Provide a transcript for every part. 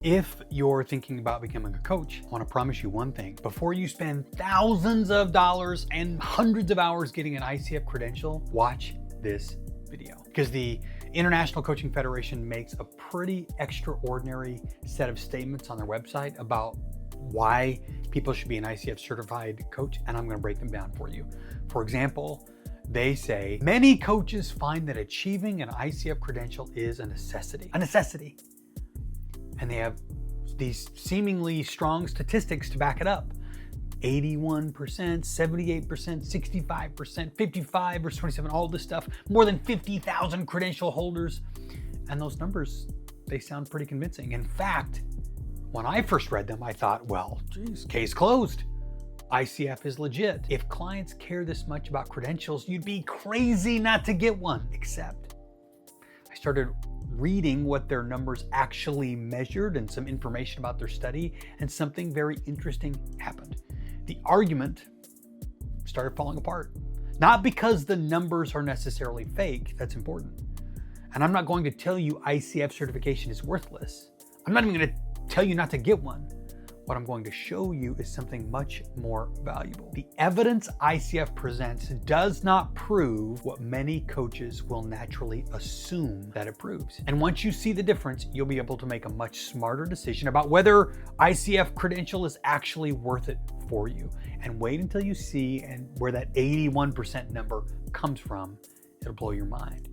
If you're thinking about becoming a coach, I want to promise you one thing. Before you spend thousands of dollars and hundreds of hours getting an ICF credential, watch this video. Because the International Coaching Federation makes a pretty extraordinary set of statements on their website about why people should be an ICF certified coach, and I'm going to break them down for you. For example, they say, many coaches find that achieving an ICF credential is a necessity. And they have these seemingly strong statistics to back it up. 81%, 78%, 65%, 55 versus 27, all this stuff, more than 50,000 credential holders. And those numbers, they sound pretty convincing. In fact, when I first read them, I thought, well, geez, case closed. ICF is legit. If clients care this much about credentials, you'd be crazy not to get one. Except I started reading what their numbers actually measured and some information about their study, and something very interesting happened. The argument started falling apart. Not because the numbers are necessarily fake, that's important. And I'm not going to tell you ICF certification is worthless. I'm not even going to tell you not to get one. What I'm going to show you is something much more valuable. The evidence ICF presents does not prove what many coaches will naturally assume that it proves. And once you see the difference, you'll be able to make a much smarter decision about whether ICF credential is actually worth it for you. And wait until you see and where that 81% number comes from. It'll blow your mind,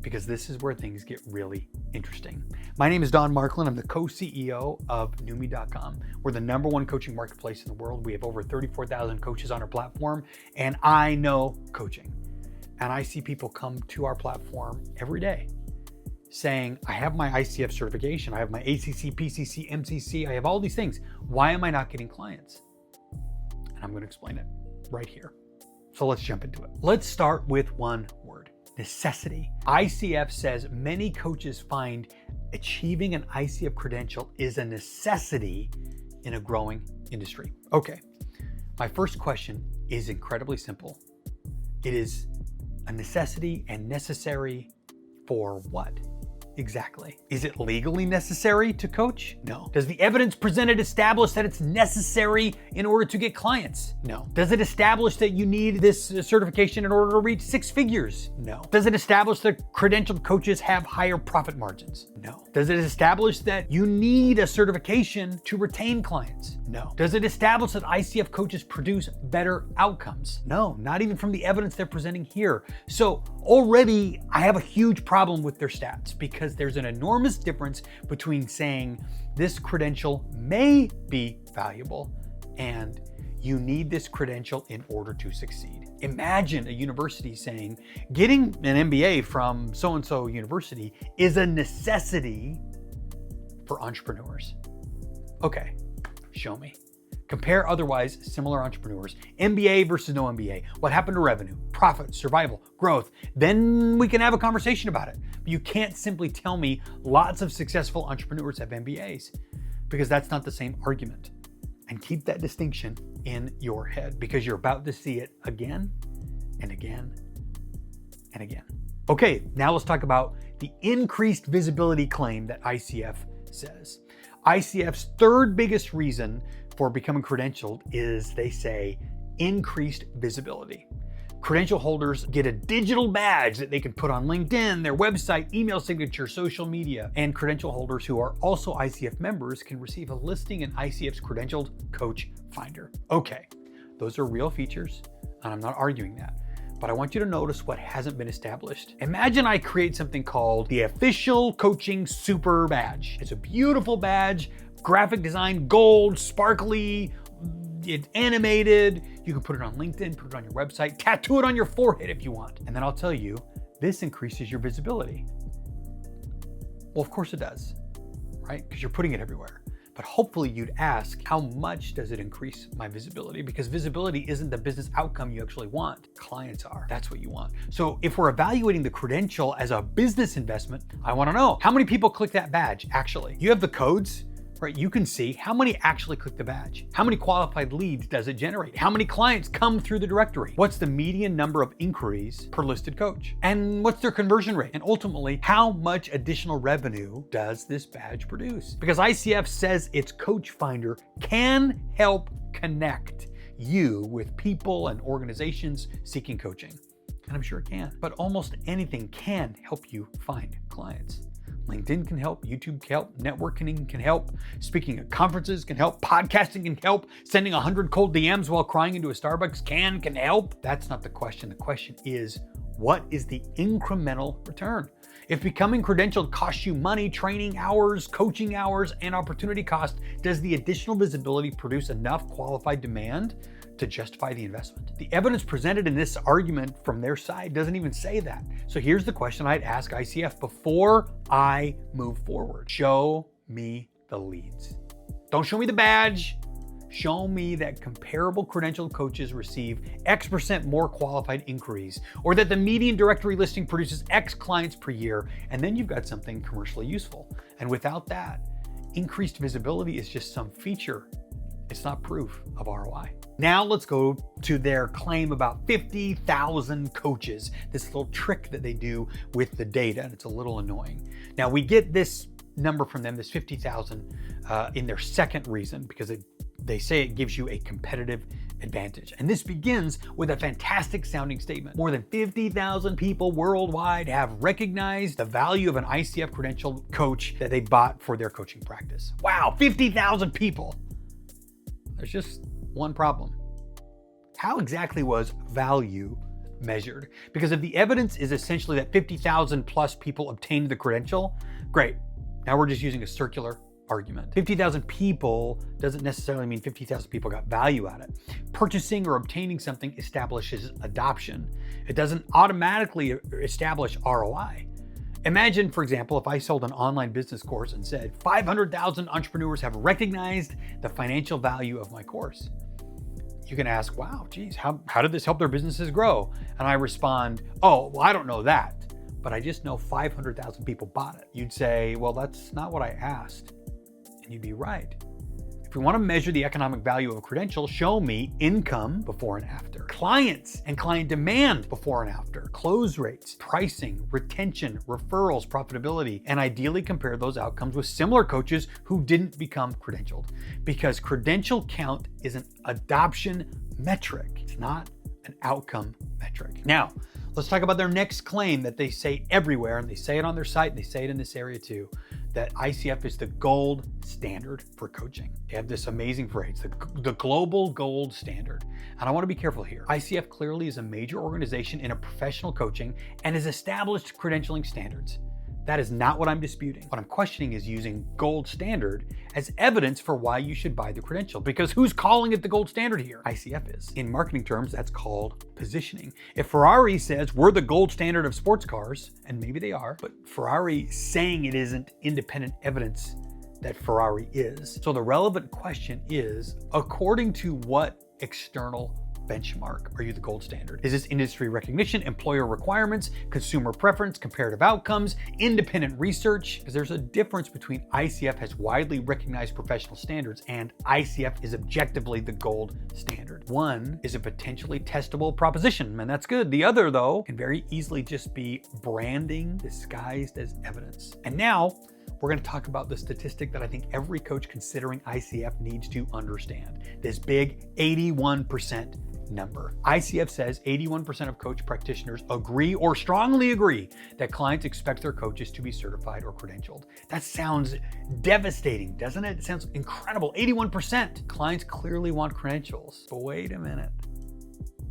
because this is where things get really interesting. My name is Don Markland. I'm the co-CEO of Numi.com. We're the #1 coaching marketplace in the world. We have over 34,000 coaches on our platform, and I know coaching. And I see people come to our platform every day saying, I have my ICF certification, I have my ACC, PCC, MCC, I have all these things. Why am I not getting clients? And I'm going to explain it right here. So let's jump into it. Let's start with one word. Necessity. ICF says many coaches find achieving an ICF credential is a necessity in a growing industry. Okay, my first question is incredibly simple. It is a necessity and necessary for what? Exactly. Is it legally necessary to coach? No. Does the evidence presented establish that it's necessary in order to get clients? No. Does it establish that you need this certification in order to reach 6 figures? No. Does it establish that credentialed coaches have higher profit margins? No. Does it establish that you need a certification to retain clients? No. Does it establish that ICF coaches produce better outcomes? No, not even from the evidence they're presenting here. So already I have a huge problem with their stats, because there's an enormous difference between saying this credential may be valuable and you need this credential in order to succeed. Imagine a university saying getting an MBA from so-and-so university is a necessity for entrepreneurs. Okay, show me. Compare otherwise similar entrepreneurs. MBA versus no MBA. What happened to revenue, profit, survival, growth? Then we can have a conversation about it. But you can't simply tell me lots of successful entrepreneurs have MBAs, because that's not the same argument. And keep that distinction in your head, because you're about to see it again and again and again. Okay, now let's talk about the increased visibility claim that ICF says. ICF's third biggest reason for becoming credentialed is, they say, increased visibility. Credential holders get a digital badge that they can put on LinkedIn, their website, email signature, social media, and credential holders who are also ICF members can receive a listing in ICF's Credentialed Coach Finder. Okay, those are real features, and I'm not arguing that. But I want you to notice what hasn't been established. Imagine I create something called the Official Coaching Super Badge. It's a beautiful badge, graphic design, gold, sparkly, it's animated. You can put it on LinkedIn, put it on your website, tattoo it on your forehead if you want. And then I'll tell you, this increases your visibility. Well, of course it does, right? Because you're putting it everywhere. But hopefully you'd ask, how much does it increase my visibility? Because visibility isn't the business outcome you actually want. Clients are. That's what you want. So if we're evaluating the credential as a business investment, I want to know how many people click that badge actually. You have the codes right? You can see how many actually click the badge. How many qualified leads does it generate? How many clients come through the directory? What's the median number of inquiries per listed coach? And what's their conversion rate? And ultimately, how much additional revenue does this badge produce? Because ICF says its Coach Finder can help connect you with people and organizations seeking coaching. And I'm sure it can, but almost anything can help you find clients. LinkedIn can help, YouTube can help, networking can help, speaking at conferences can help, podcasting can help, sending 100 cold DMs while crying into a Starbucks can help. That's not the question. The question is, what is the incremental return? If becoming credentialed costs you money, training hours, coaching hours, and opportunity cost, does the additional visibility produce enough qualified demand to justify the investment? The evidence presented in this argument from their side doesn't even say that. So here's the question I'd ask ICF before I move forward. Show me the leads. Don't show me the badge. Show me that comparable credentialed coaches receive X% more qualified inquiries, or that the median directory listing produces X clients per year, and then you've got something commercially useful. And without that, increased visibility is just some feature. It's not proof of ROI. Now let's go to their claim about 50,000 coaches, this little trick that they do with the data, and it's a little annoying. Now we get this number from them, this 50,000, in their second reason, because they say it gives you a competitive advantage. And this begins with a fantastic sounding statement. More than 50,000 people worldwide have recognized the value of an ICF credentialed coach that they bought for their coaching practice. Wow, 50,000 people. There's just one problem. How exactly was value measured? Because if the evidence is essentially that 50,000 plus people obtained the credential, great. Now we're just using a circular argument. 50,000 people doesn't necessarily mean 50,000 people got value out of it. Purchasing or obtaining something establishes adoption. It doesn't automatically establish ROI. Imagine, for example, if I sold an online business course and said 500,000 entrepreneurs have recognized the financial value of my course. You can ask, wow, geez, how did this help their businesses grow? And I respond, oh, well, I don't know that, but I just know 500,000 people bought it. You'd say, well, that's not what I asked. And you'd be right. If we want to measure the economic value of a credential, show me income before and after, clients and client demand before and after, close rates, pricing, retention, referrals, profitability, and ideally compare those outcomes with similar coaches who didn't become credentialed. Because credential count is an adoption metric. It's not an outcome metric. Now, let's talk about their next claim that they say everywhere, and they say it on their site, and they say it in this area too, that ICF is the gold standard for coaching. They have this amazing phrase, the global gold standard. And I want to be careful here. ICF clearly is a major organization in a professional coaching and has established credentialing standards. That is not what I'm disputing. What I'm questioning is using gold standard as evidence for why you should buy the credential, because who's calling it the gold standard here? ICF is. In marketing terms, that's called positioning. If Ferrari says we're the gold standard of sports cars, and maybe they are, but Ferrari saying it isn't independent evidence that Ferrari is. So the relevant question is, according to what external benchmark are you the gold standard? Is this industry recognition, employer requirements, consumer preference, comparative outcomes, independent research? Because there's a difference between ICF has widely recognized professional standards and ICF is objectively the gold standard. One is a potentially testable proposition, and that's good. The other, though, can very easily just be branding disguised as evidence. And now, we're going to talk about the statistic that I think every coach considering ICF needs to understand. This big 81% number. ICF says 81% of coach practitioners agree or strongly agree that clients expect their coaches to be certified or credentialed. That sounds devastating, doesn't it? It sounds incredible. 81%. Clients clearly want credentials. But wait a minute.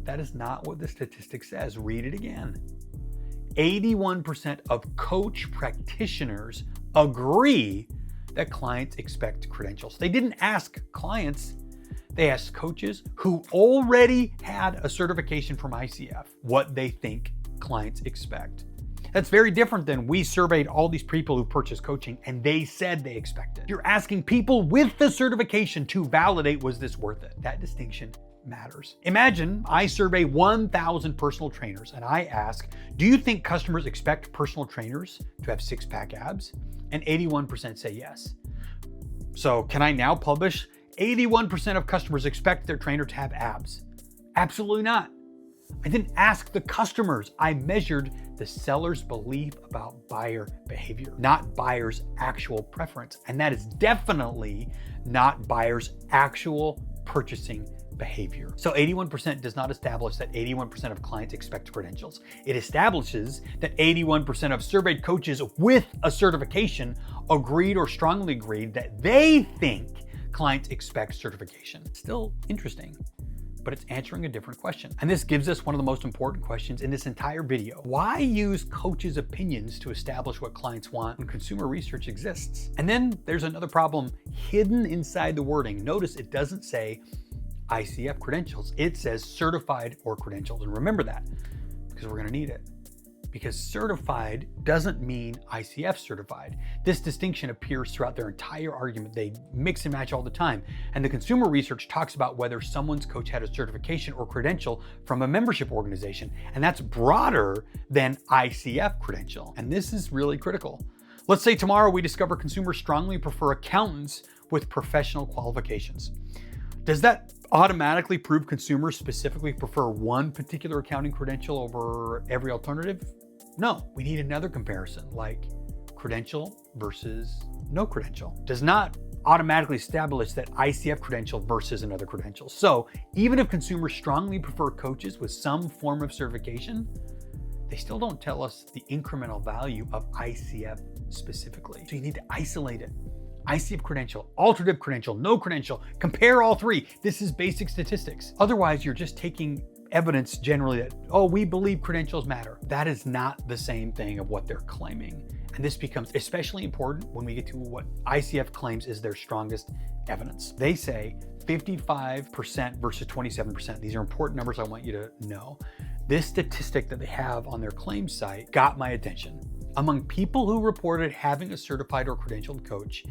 That is not what the statistic says. Read it again. 81% of coach practitioners agree that clients expect credentials. They didn't ask clients. They asked coaches who already had a certification from ICF what they think clients expect. That's very different than we surveyed all these people who purchased coaching and they said they expect it. You're asking people with the certification to validate, was this worth it? That distinction matters. Imagine I survey 1,000 personal trainers and I ask, do you think customers expect personal trainers to have six-pack abs? And 81% say yes. So can I now publish 81% of customers expect their trainer to have abs? Absolutely not. I didn't ask the customers. I measured the seller's belief about buyer behavior, not buyer's actual preference. And that is definitely not buyer's actual purchasing behavior. So 81% does not establish that 81% of clients expect credentials. It establishes that 81% of surveyed coaches with a certification agreed or strongly agreed that they think clients expect certification. Still interesting, but it's answering a different question. And this gives us one of the most important questions in this entire video. Why use coaches' opinions to establish what clients want when consumer research exists? And then there's another problem hidden inside the wording. Notice it doesn't say ICF credentials. It says certified or credentialed. And remember that, because we're going to need it. Because certified doesn't mean ICF certified. This distinction appears throughout their entire argument. They mix and match all the time. And the consumer research talks about whether someone's coach had a certification or credential from a membership organization. And that's broader than ICF credential. And this is really critical. Let's say tomorrow we discover consumers strongly prefer accountants with professional qualifications. Does that automatically prove consumers specifically prefer one particular accounting credential over every alternative? No, we need another comparison, like credential versus no credential. Does not automatically establish that ICF credential versus another credential. So even if consumers strongly prefer coaches with some form of certification, they still don't tell us the incremental value of ICF specifically. So you need to isolate it. ICF credential, alternative credential, no credential, compare all three. This is basic statistics. Otherwise, you're just taking evidence generally that, oh, we believe credentials matter. That is not the same thing of what they're claiming. And this becomes especially important when we get to what ICF claims is their strongest evidence. They say 55% versus 27%. These are important numbers I want you to know. This statistic that they have on their claim site got my attention. Among people who reported having a certified or credentialed coach,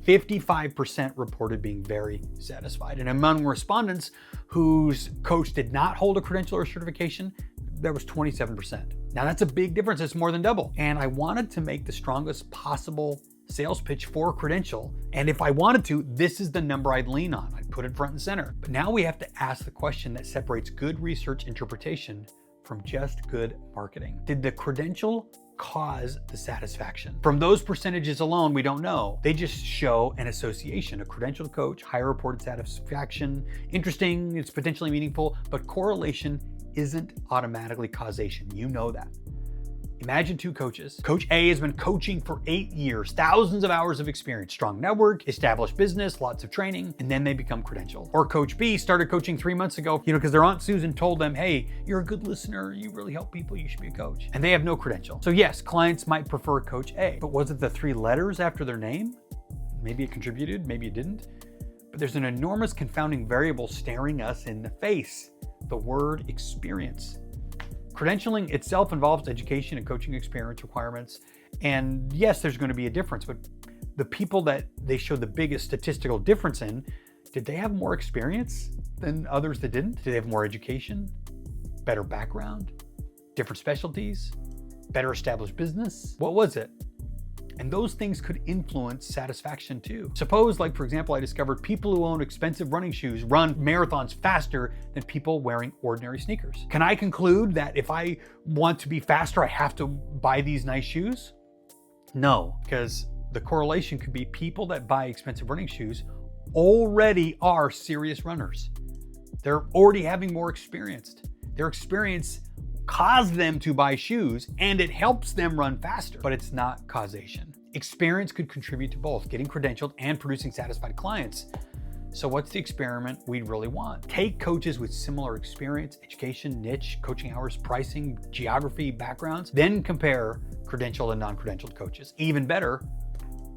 55% reported being very satisfied. And among respondents whose coach did not hold a credential or certification, there was 27%. Now that's a big difference, it's more than double. And I wanted to make the strongest possible sales pitch for a credential. And if I wanted to, this is the number I'd lean on. I'd put it front and center. But now we have to ask the question that separates good research interpretation from just good marketing. Did the credential cause the satisfaction? From those percentages alone, we don't know. They just show an association. A credentialed coach, higher reported satisfaction. Interesting, it's potentially meaningful, but correlation isn't automatically causation. You know that. Imagine two coaches. Coach A has been coaching for 8 years, thousands of hours of experience, strong network, established business, lots of training, and then they become credentialed. Or Coach B started coaching 3 months ago, because their Aunt Susan told them, hey, you're a good listener, you really help people, you should be a coach. And they have no credential. So yes, clients might prefer Coach A, but was it the 3 letters after their name? Maybe it contributed, maybe it didn't. But there's an enormous confounding variable staring us in the face, the word experience. Credentialing itself involves education and coaching experience requirements. And yes, there's going to be a difference, but the people that they show the biggest statistical difference in, did they have more experience than others that didn't? Did they have more education, better background, different specialties, better established business? What was it? And those things could influence satisfaction too. Suppose, like for example, I discovered people who own expensive running shoes run marathons faster than people wearing ordinary sneakers. Can I conclude that if I want to be faster, I have to buy these nice shoes? No, because the correlation could be people that buy expensive running shoes already are serious runners. They're already having more experience. Their experience caused them to buy shoes and it helps them run faster, but it's not causation. Experience could contribute to both getting credentialed and producing satisfied clients. So what's the experiment we really want? Take coaches with similar experience, education, niche, coaching hours, pricing, geography, backgrounds, then compare credentialed and non-credentialed coaches. Even better,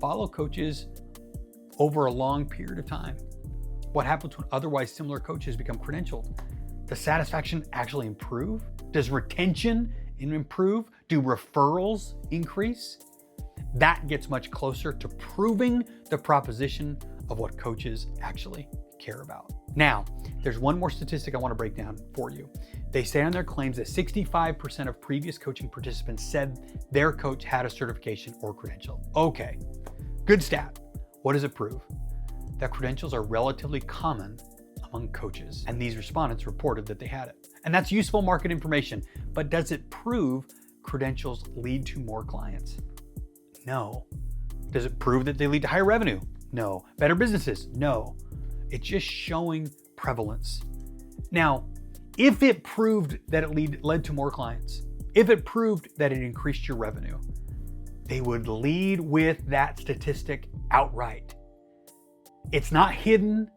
follow coaches over a long period of time. What happens when otherwise similar coaches become credentialed? Does satisfaction actually improve? Does retention improve? Do referrals increase? That gets much closer to proving the proposition of what coaches actually care about. Now, there's one more statistic I want to break down for you. They say on their claims that 65% of previous coaching participants said their coach had a certification or credential. Okay, good stat. What does it prove? that credentials are relatively common among coaches, and these respondents reported that they had it. And that's useful market information, but does it prove credentials lead to more clients? No. Does it prove that they lead to higher revenue? No. Better businesses? No. It's just showing prevalence. Now, if it proved that it led to more clients, if it proved that it increased your revenue, they would lead with that statistic outright. It's not hidden.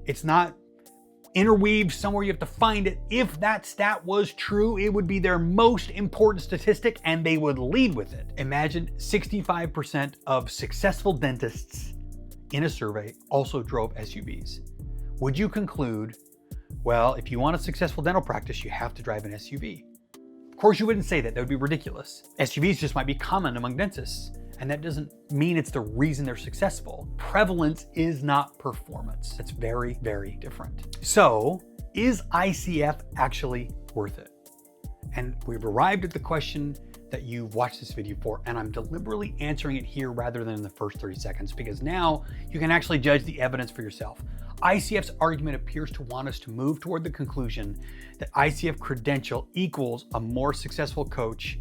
It's not interweaved somewhere you have to find it. If that stat was true, it would be their most important statistic and they would lead with it. Imagine 65% of successful dentists in a survey also drove SUVs. Would you conclude, well, if you want a successful dental practice, you have to drive an SUV? Of course, you wouldn't say that. That would be ridiculous. SUVs just might be common among dentists, and that doesn't mean it's the reason they're successful. Prevalence is not performance. It's very, very different. So, is ICF actually worth it? And we've arrived at the question that you've watched this video for, and I'm deliberately answering it here rather than in the first 30 seconds, because now you can actually judge the evidence for yourself. ICF's argument appears to want us to move toward the conclusion that ICF credential equals a more successful coach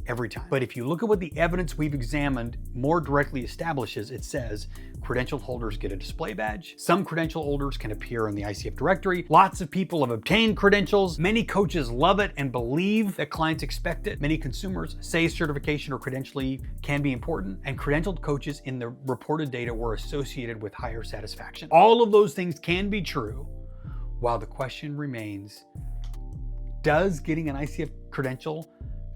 every time. But if you look at what the evidence we've examined more directly establishes, it says credential holders get a display badge. Some credential holders can appear in the ICF directory. Lots of people have obtained credentials. Many coaches love it and believe that clients expect it. Many consumers say certification or credentialing can be important, and credentialed coaches in the reported data were associated with higher satisfaction. All of those things can be true, while the question remains, does getting an ICF credential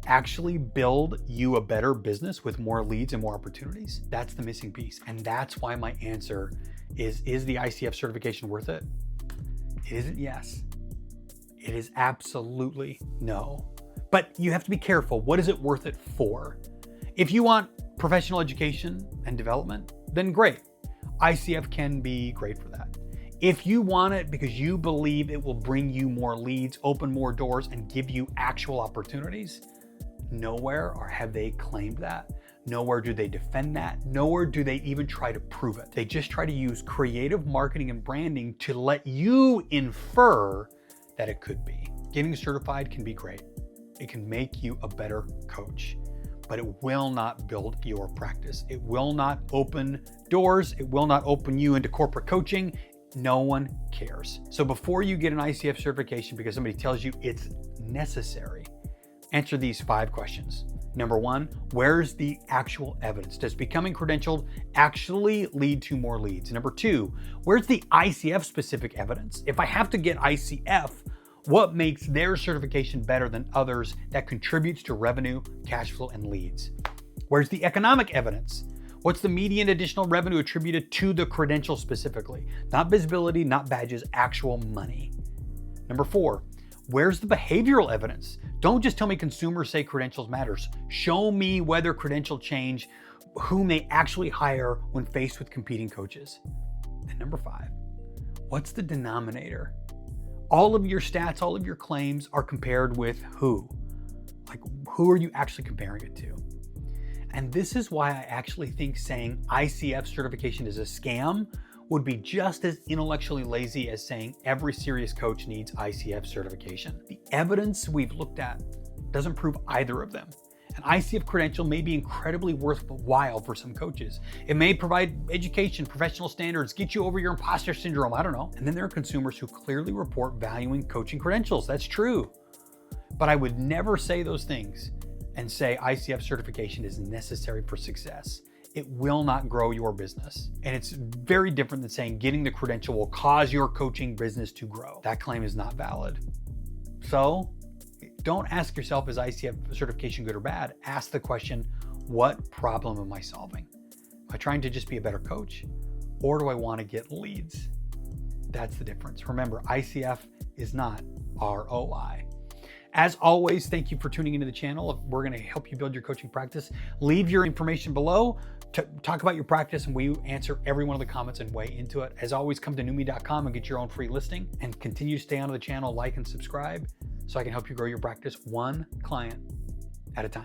actually build you a better business with more leads and more opportunities? That's the missing piece. And that's why my answer is the ICF certification worth it? It isn't yes. It is absolutely no. But you have to be careful. What is it worth it for? If you want professional education and development, then great. ICF can be great for that. If you want it because you believe it will bring you more leads, open more doors, and give you actual opportunities, nowhere or have they claimed that. Nowhere do they defend that. Nowhere do they even try to prove it. They just try to use creative marketing and branding to let you infer that it could be. Getting certified can be great. It can make you a better coach, but it will not build your practice. It will not open doors. It will not open you into corporate coaching. No one cares. So before you get an ICF certification because somebody tells you it's necessary, answer these 5 questions. Number 1, where's the actual evidence? Does becoming credentialed actually lead to more leads? Number 2, where's the ICF specific evidence? If I have to get ICF, what makes their certification better than others that contributes to revenue, cash flow, and leads? Where's the economic evidence? What's the median additional revenue attributed to the credential specifically? Not visibility, not badges, actual money. Number 4, where's the behavioral evidence? Don't just tell me consumers say credentials matters. Show me whether credential change whom they actually hire when faced with competing coaches. And number 5, what's the denominator? All of your stats, all of your claims are compared with who? Like, who are you actually comparing it to? And this is why I actually think saying ICF certification is a scam would be just as intellectually lazy as saying every serious coach needs ICF certification. The evidence we've looked at doesn't prove either of them. An ICF credential may be incredibly worthwhile for some coaches. It may provide education, professional standards, get you over your imposter syndrome, I don't know. And then there are consumers who clearly report valuing coaching credentials. That's true. But I would never say those things and say ICF certification is necessary for success. It will not grow your business. And it's very different than saying getting the credential will cause your coaching business to grow. That claim is not valid. So don't ask yourself, is ICF certification good or bad? Ask the question, what problem am I solving? Am I trying to just be a better coach, or do I want to get leads? That's the difference. Remember, ICF is not ROI. As always, thank you for tuning into the channel. We're going to help you build your coaching practice. Leave your information below to talk about your practice, and we answer every one of the comments and weigh into it. As always, come to newme.com and get your own free listing, and continue to stay on the channel, like and subscribe, so I can help you grow your practice one client at a time.